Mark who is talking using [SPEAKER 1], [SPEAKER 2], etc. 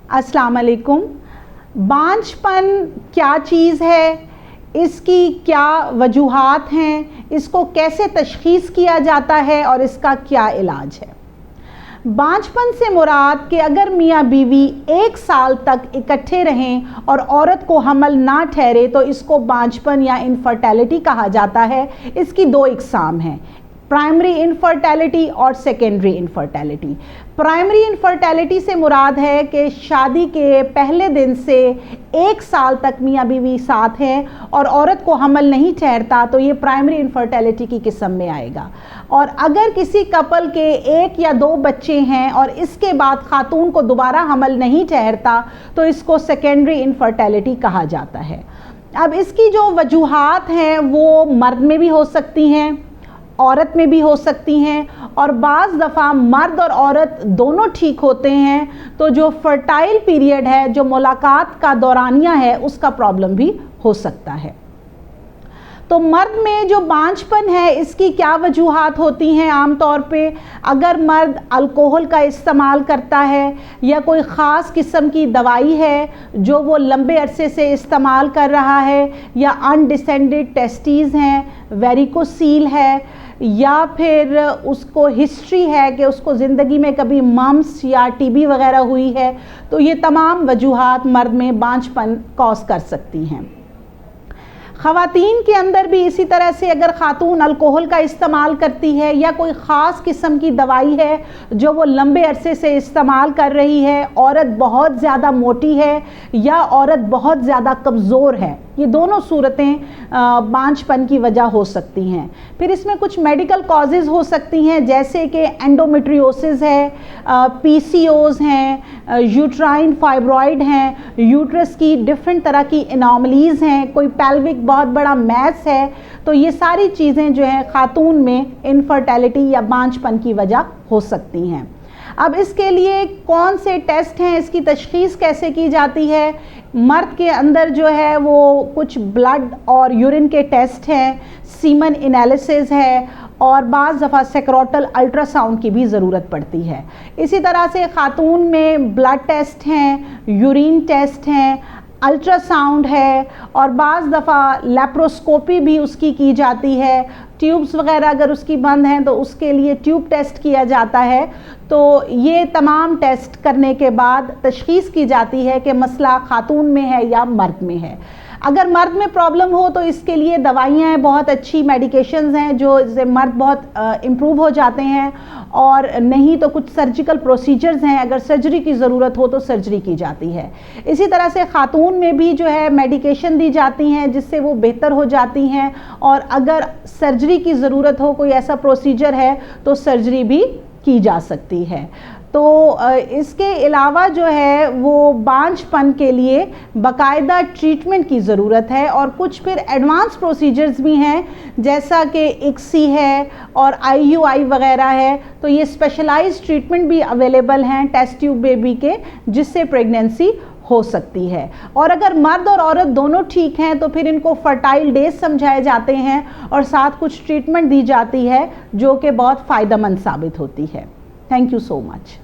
[SPEAKER 1] अस्सलाम वालेकुम। बांझपन क्या चीज़ है, इसकी क्या वजूहात हैं, इसको कैसे तशख़ीस किया जाता है और इसका क्या इलाज है। बांझपन से मुराद कि अगर मियाँ बीवी 1 साल तक इकट्ठे रहें और औरत को हमल ना ठहरे तो इसको बांझपन या इनफर्टिलिटी कहा जाता है। इसकी 2 इक़साम हैं, प्राइमरी इनफर्टिलिटी और सेकेंडरी इनफर्टिलिटी। प्राइमरी इनफर्टिलिटी से मुराद है कि शादी के पहले दिन से 1 साल तक मियाँ बीवी साथ हैं और औरत को हमल नहीं ठहरता तो ये प्राइमरी इनफर्टिलिटी की किस्म में आएगा। और अगर किसी कपल के 1 या 2 बच्चे हैं और इसके बाद खातून को दोबारा हमल नहीं ठहरता तो इसको सेकेंडरी इनफर्टिलिटी कहा जाता है। अब इसकी जो वजूहात हैं वो मर्द में भी हो सकती हैं, औरत में भी हो सकती हैं, और बाज़ दफ़ा मर्द और औरत दोनों ठीक होते हैं तो जो फर्टाइल पीरियड है, जो मुलाकात का दौरानिया है, उसका प्रॉब्लम भी हो सकता है। तो मर्द में जो बांझपन है इसकी क्या वजूहात होती हैं आम तौर पे। अगर मर्द अल्कोहल का इस्तेमाल करता है या कोई ख़ास किस्म की दवाई है जो वो लंबे अरसे से इस्तेमाल कर रहा है, या अनडिसेंडेड टेस्टीज़ हैं, वेरिकोसील है, या फिर उसको हिस्ट्री है कि उसको ज़िंदगी में कभी मम्स या टीबी वगैरह हुई है, तो ये तमाम वजूहात मर्द में बांझपन कॉज कर सकती हैं। ख़वातीन के अंदर भी इसी तरह से अगर ख़ातून अल्कोहल का इस्तेमाल करती है या कोई ख़ास किस्म की दवाई है जो वो लंबे अरसे से इस्तेमाल कर रही है, औरत बहुत ज़्यादा मोटी है या औरत बहुत ज़्यादा कमज़ोर है, ये दोनों सूरतें बांझपन की वजह हो सकती हैं। फिर इसमें कुछ मेडिकल कॉजेज़ हो सकती हैं जैसे कि एंडोमेट्रियोसिस है, पीसीओज़ हैं, यूट्राइन फाइब्रॉइड हैं, यूट्रस की डिफरेंट तरह की एनॉमलीज़ हैं, कोई पेल्विक बहुत बड़ा मैस है। तो ये सारी चीज़ें जो हैं ख़ातून में इनफर्टिलिटी या बांझपन की वजह हो सकती हैं। अब इसके लिए कौन से टेस्ट हैं, इसकी तशख़ीस कैसे की जाती है। मर्द के अंदर जो है वो कुछ ब्लड और यूरिन के टेस्ट हैं, सीमन एनालिसिस है, और बाज़ दफ़ा सेक्रोटल अल्ट्रासाउंड की भी ज़रूरत पड़ती है। इसी तरह से ख़ातून में ब्लड टेस्ट हैं, यूरिन टेस्ट हैं, अल्ट्रासाउंड है, और बाज़ दफ़ा लेप्रोस्कोपी भी उसकी की जाती है। ट्यूब्स वगैरह अगर उसकी बंद हैं तो उसके लिए ट्यूब टेस्ट किया जाता है। तो ये तमाम टेस्ट करने के बाद तशख़ीस की जाती है कि मसला ख़ातून में है या मर्द में है। अगर मर्द में प्रॉब्लम हो तो इसके लिए दवाइयाँ हैं, बहुत अच्छी मेडिकेशंस हैं जो इससे मर्द बहुत इम्प्रूव हो जाते हैं, और नहीं तो कुछ सर्जिकल प्रोसीजर्स हैं, अगर सर्जरी की ज़रूरत हो तो सर्जरी की जाती है। इसी तरह से ख़ातून में भी जो है मेडिकेशन दी जाती हैं जिससे वो बेहतर हो जाती हैं, और अगर सर्जरी की ज़रूरत हो, कोई ऐसा प्रोसीजर है तो सर्जरी भी की जा सकती है। तो इसके अलावा जो है वो बांझपन के लिए बाकायदा ट्रीटमेंट की ज़रूरत है, और कुछ फिर एडवांस प्रोसीजर्स भी हैं जैसा कि इक्सी है और IUI वगैरह है। तो ये स्पेशलाइज्ड ट्रीटमेंट भी अवेलेबल हैं टेस्ट ट्यूब बेबी के, जिससे प्रेगनेंसी हो सकती है। और अगर मर्द और औरत दोनों ठीक हैं तो फिर इनको फर्टाइल डेज समझाए जाते हैं और साथ कुछ ट्रीटमेंट दी जाती है जो कि बहुत फ़ायदेमंद साबित होती है। Thank you so much.